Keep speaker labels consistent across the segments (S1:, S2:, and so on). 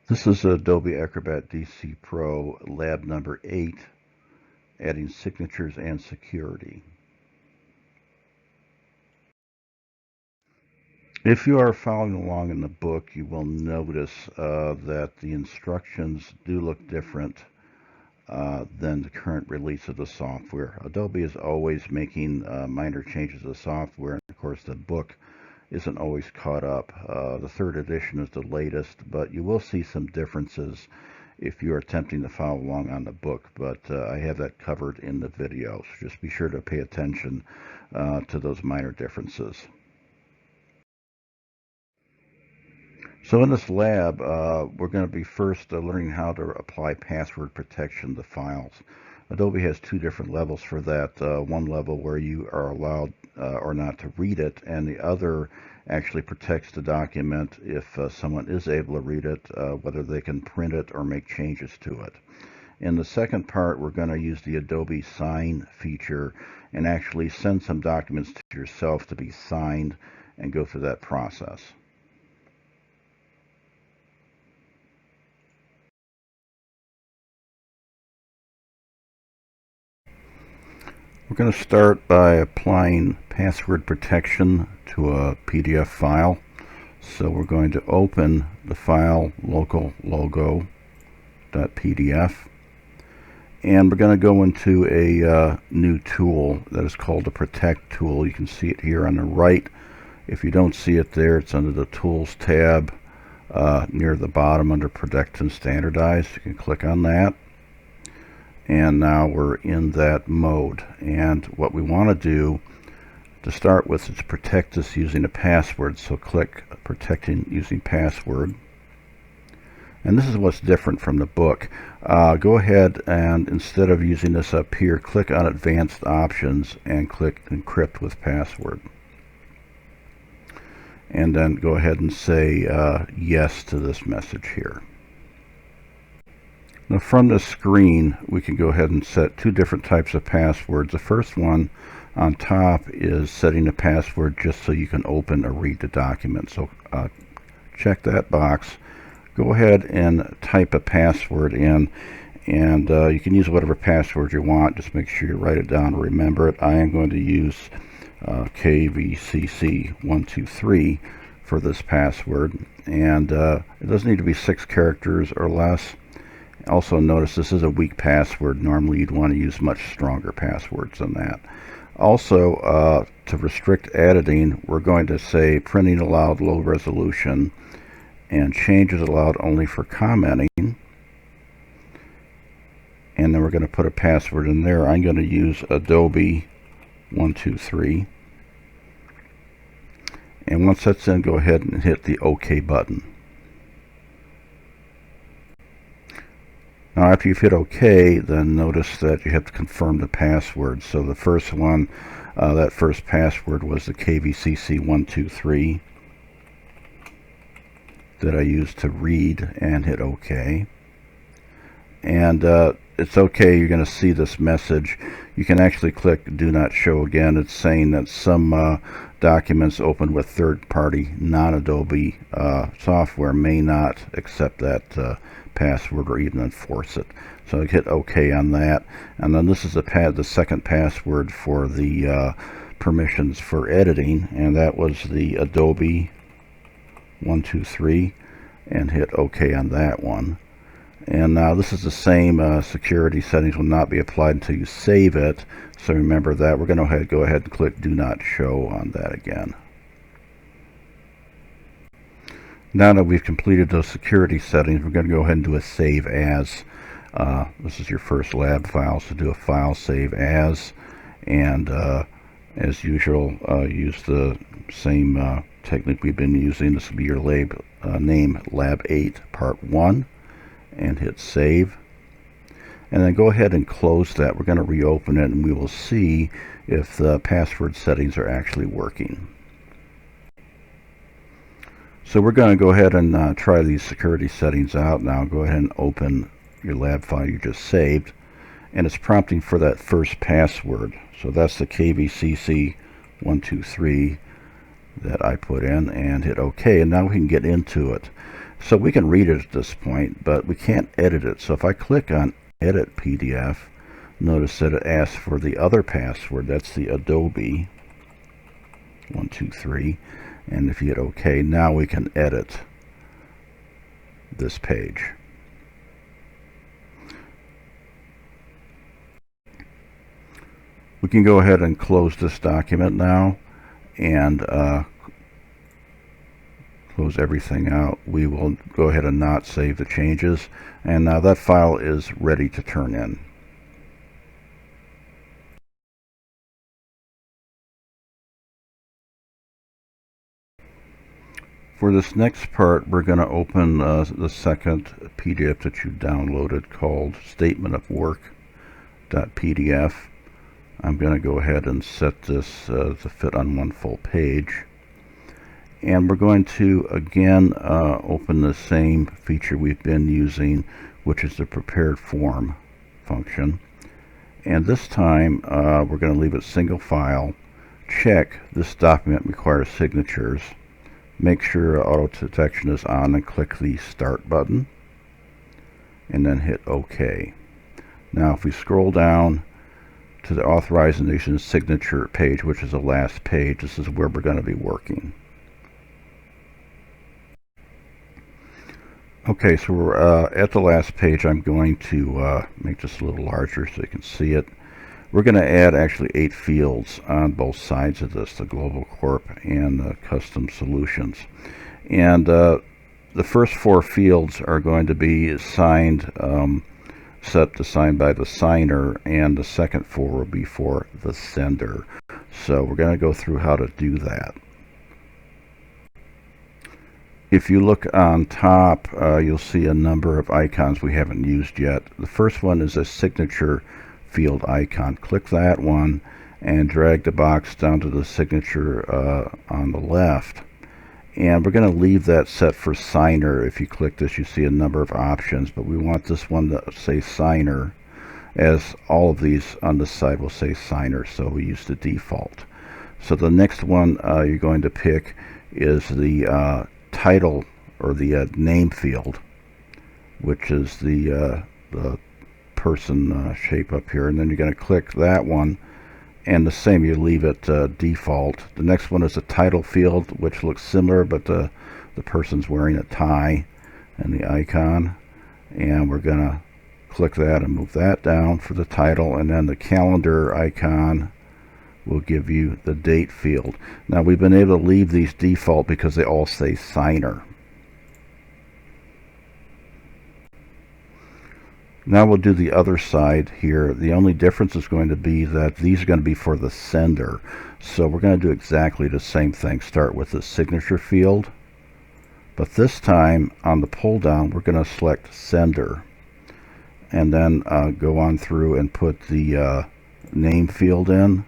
S1: This is Adobe Acrobat DC Pro Lab number 8, adding signatures and security. If you are following along in the book, you will notice that the instructions do look different than the current release of the software. Adobe is always making minor changes to the software, and of course the book isn't always caught up. The third edition is the latest, but you will see some differences if you're attempting to follow along on the book, but I have that covered in the video, so just be sure to pay attention to those minor differences. So in this lab, we're going to be first learning how to apply password protection to files. Adobe has two different levels for that. One level where you are allowed or not to read it, and the other actually protects the document if someone is able to read it, whether they can print it or make changes to it. In the second part, we're going to use the Adobe Sign feature and actually send some documents to yourself to be signed and go through that process. We're going to start by applying password protection to a PDF file. So we're going to open the file local logo.pdf, and we're going to go into a new tool that is called the Protect tool. You can see it here on the right. If you don't see it there, it's under the Tools tab near the bottom under Protect and Standardize. You can click on that. And now we're in that mode, and what we want to do to start with is protect this using a password. So click protecting using password, and this is what's different from the book. Go ahead and instead of using this up here, click on advanced options and click encrypt with password, and then go ahead and say yes to this message here. Now from the screen, we can go ahead and set two different types of passwords. The first one on top is setting a password just so you can open or read the document. So check that box. Go ahead and type a password in, and you can use whatever password you want. Just make sure you write it down and remember it. I am going to use KVCC123 for this password, and it doesn't need to be 6 characters or less. Also notice this is a weak password. Normally you'd want to use much stronger passwords than that. Also, to restrict editing, we're going to say printing allowed low resolution and changes allowed only for commenting. And then we're going to put a password in there. I'm going to use Adobe 123. And once that's in, go ahead and hit the OK button. Now after you've hit OK, then notice that you have to confirm the password. So the first one, that first password was the KVCC123 that I used to read, and hit OK. And it's OK, you're going to see this message. You can actually click Do Not Show Again. It's saying that some documents opened with third-party non-Adobe software may not accept that password or even enforce it. So I hit OK on that, and then this is the second password for the permissions for editing, and that was the Adobe 123, and hit OK on that one. And now this is the same security settings will not be applied until you save it, so remember that. We're going to go ahead and click Do Not Show on that again. Now that we've completed those security settings, we're going to go ahead and do a Save As. This is your first lab file, so do a File Save As, and as usual, use the same technique we've been using. This will be your name, Lab 8 Part 1, and hit Save. And then go ahead and close that. We're going to reopen it, and we will see if the password settings are actually working. So we're going to go ahead and try these security settings out now. Go ahead and open your lab file you just saved, and it's prompting for that first password. So that's the KVCC123 that I put in, and hit OK, and now we can get into it. So we can read it at this point, but we can't edit it. So if I click on Edit PDF, notice that it asks for the other password. That's the Adobe 123. And if you hit OK, now we can edit this page. We can go ahead and close this document now and close everything out. We will go ahead and not save the changes, and now that file is ready to turn in. For this next part, we're going to open the second PDF that you downloaded called Statement of Work.pdf. I'm going to go ahead and set this to fit on one full page. And we're going to again open the same feature we've been using, which is the prepared form function. And this time we're going to leave it single file. Check this document requires signatures. Make sure auto detection is on and click the Start button. And then hit OK. Now if we scroll down to the authorization signature page, which is the last page, this is where we're going to be working. Okay, so we're at the last page. I'm going to make this a little larger so you can see it. We're going to add actually 8 fields on both sides of this, the Global Corp and the Custom Solutions. And the first 4 fields are going to be signed, set to sign by the signer, and the second 4 will be for the sender. So we're going to go through how to do that. If you look on top, you'll see a number of icons we haven't used yet. The first one is a signature field icon. Click that one and drag the box down to the signature on the left. And we're going to leave that set for signer. If you click this, you see a number of options, but we want this one to say signer, as all of these on this side will say signer, so we use the default. So the next one you're going to pick is the title or the name field, which is the person shape up here, and then you're going to click that one, and the same, you leave it default. The next one is the title field, which looks similar, but the person's wearing a tie and the icon, and we're going to click that and move that down for the title. And then the calendar icon will give you the date field. Now we've been able to leave these default because they all say signer. Now we'll do the other side here. The only difference is going to be that these are going to be for the sender. So we're going to do exactly the same thing. Start with the signature field, but this time on the pull down we're going to select sender, and then go on through and put the name field in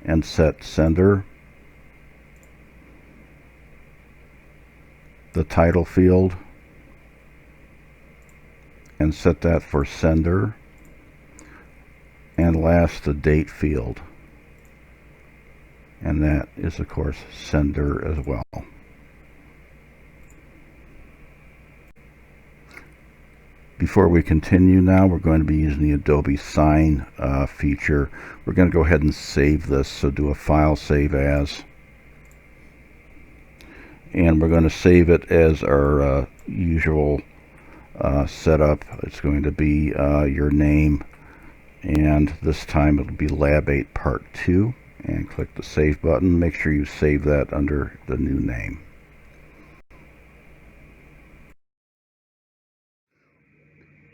S1: and set sender, the title field, and set that for sender, and last the date field, and that is of course sender as well. Before we continue now, we're going to be using the Adobe Sign feature. We're going to go ahead and save this, so do a file save as, and we're going to save it as our usual setup. It's going to be your name, and this time it'll be Lab 8 Part 2, and click the Save button. Make sure you save that under the new name.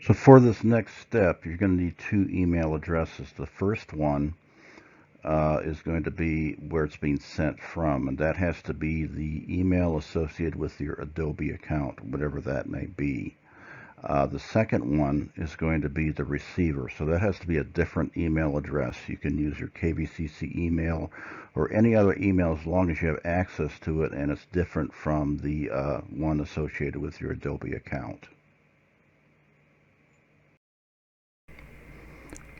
S1: So for this next step, you're going to need 2 email addresses. The first one is going to be where it's being sent from, and that has to be the email associated with your Adobe account, whatever that may be. The second one is going to be the receiver, so that has to be a different email address. You can use your KVCC email or any other email as long as you have access to it and it's different from the one associated with your Adobe account.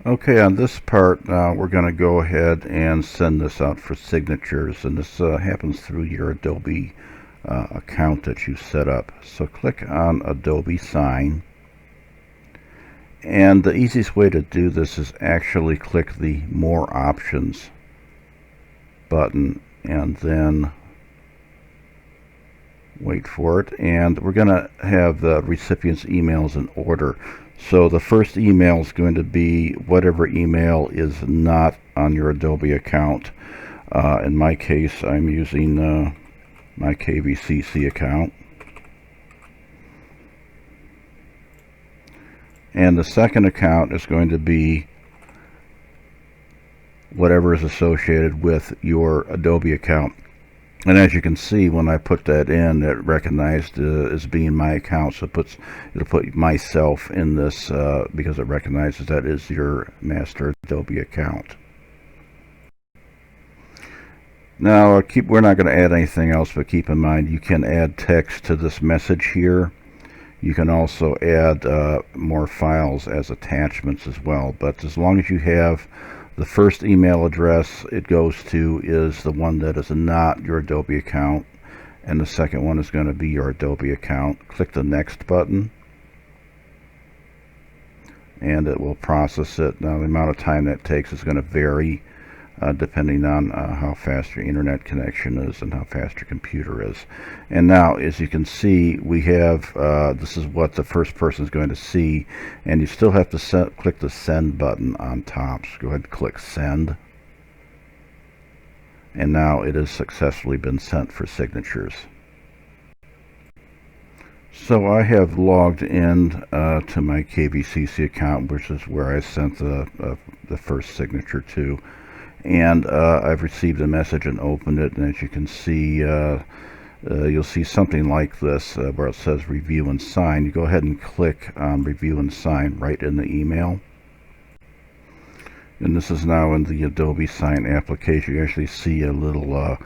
S1: Okay, on this part we're going to go ahead and send this out for signatures, and this happens through your Adobe account that you set up. So click on Adobe Sign, and the easiest way to do this is actually click the More Options button and then wait for it, and we're going to have the recipient's emails in order. So the first email is going to be whatever email is not on your Adobe account. In my case, I'm using my KVCC account. And the second account is going to be whatever is associated with your Adobe account. And as you can see, when I put that in, it recognized as being my account, so it'll put myself in this because it recognizes that is your master Adobe account. Now, we're not going to add anything else, but keep in mind you can add text to this message here. You can also add more files as attachments as well. But as long as you have the first email address it goes to is the one that is not your Adobe account, and the second one is going to be your Adobe account. Click the Next button, and it will process it. Now, the amount of time that takes is going to vary depending on how fast your internet connection is and how fast your computer is. And now, as you can see, we have this is what the first person is going to see, and you still have to click the Send button on top. So go ahead and click Send, and now it has successfully been sent for signatures. So I have logged in to my KVCC account, which is where I sent the first signature to. And I've received a message and opened it, and as you can see, you'll see something like this where it says Review and Sign. You go ahead and click on Review and Sign right in the email. And this is now in the Adobe Sign application. You actually see a little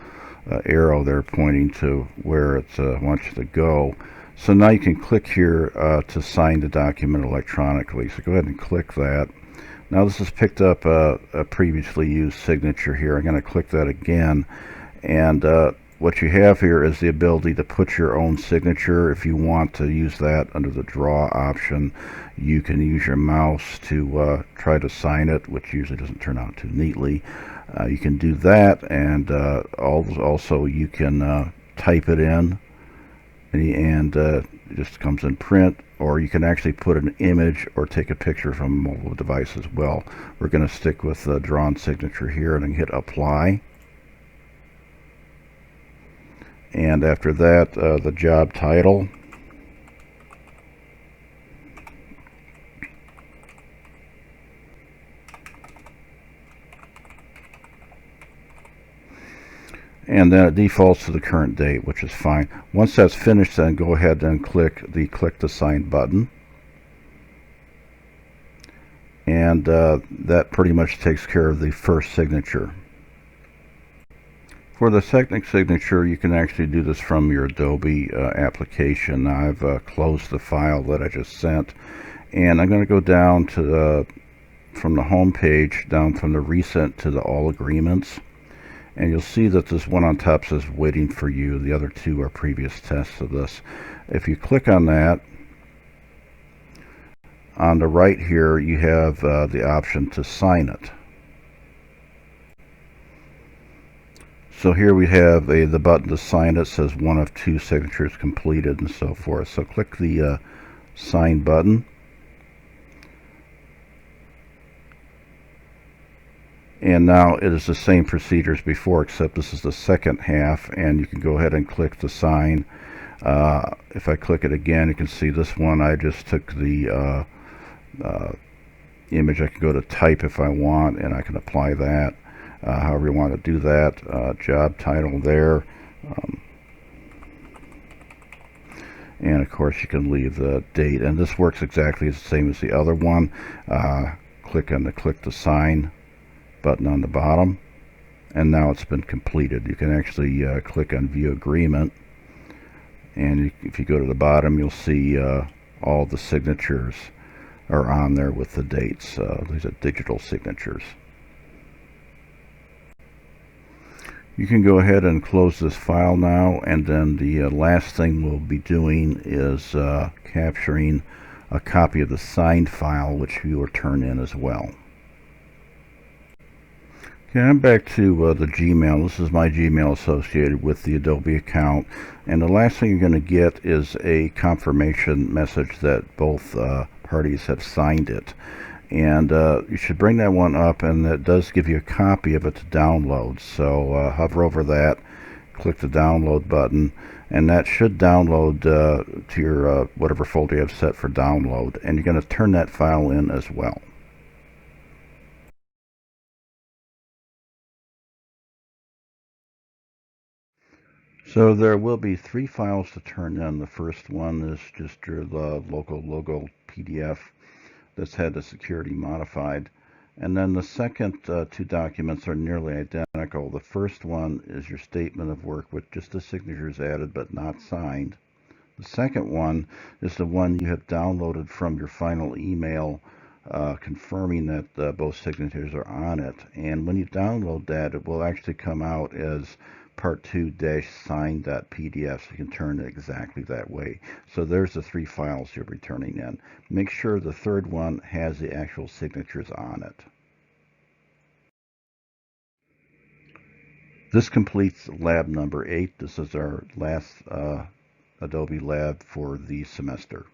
S1: arrow there pointing to where it wants you to go. So now you can click here to sign the document electronically. So go ahead and click that. Now this has picked up a previously used signature here. I'm going to click that again, and what you have here is the ability to put your own signature. If you want to use that under the Draw option, you can use your mouse to try to sign it, which usually doesn't turn out too neatly. You can do that, and also you can type it in, and it just comes in print, or you can actually put an image or take a picture from a mobile device as well. We're going to stick with the drawn signature here and then hit Apply. And after that, the job title. And then it defaults to the current date, which is fine. Once that's finished, then go ahead and click the Sign button. And that pretty much takes care of the first signature. For the Technic Signature, you can actually do this from your Adobe application. Now, I've closed the file that I just sent, and I'm going to go down to from the home page, down from the Recent to the All Agreements. And you'll see that this one on top says Waiting for You. The other two are previous tests of this. If you click on that, on the right here, you have the option to sign it. So here we have the button to sign it. Says one of two signatures completed and so forth. So click the Sign button. And now it is the same procedure as before, except this is the second half, and you can go ahead and click the Sign. If I click it again, you can see this one. I just took the image. I can go to Type if I want, and I can apply that however you want to do that. Job title there. And of course you can leave the date, and this works exactly the same as the other one. Click the Sign button on the bottom, and now it's been completed. You can actually click on View Agreement, and if you go to the bottom, you'll see all the signatures are on there with the dates. These are digital signatures. You can go ahead and close this file now, and then the last thing we'll be doing is capturing a copy of the signed file, which you will turn in as well. Okay, I'm back to the Gmail. This is my Gmail associated with the Adobe account, and the last thing you're going to get is a confirmation message that both parties have signed it. And you should bring that one up, and that does give you a copy of it to download. So hover over that, click the download button, and that should download to your whatever folder you have set for download, and you're going to turn that file in as well. So there will be 3 files to turn in. The first one is just your local logo PDF that's had the security modified. And then the second 2 documents are nearly identical. The first one is your statement of work with just the signatures added but not signed. The second one is the one you have downloaded from your final email confirming that both signatures are on it. And when you download that, it will actually come out as part 2-sign.pdf, so you can turn it exactly that way. So there's the 3 files you're returning in. Make sure the third one has the actual signatures on it. This completes lab number 8. This is our last Adobe Lab for the semester.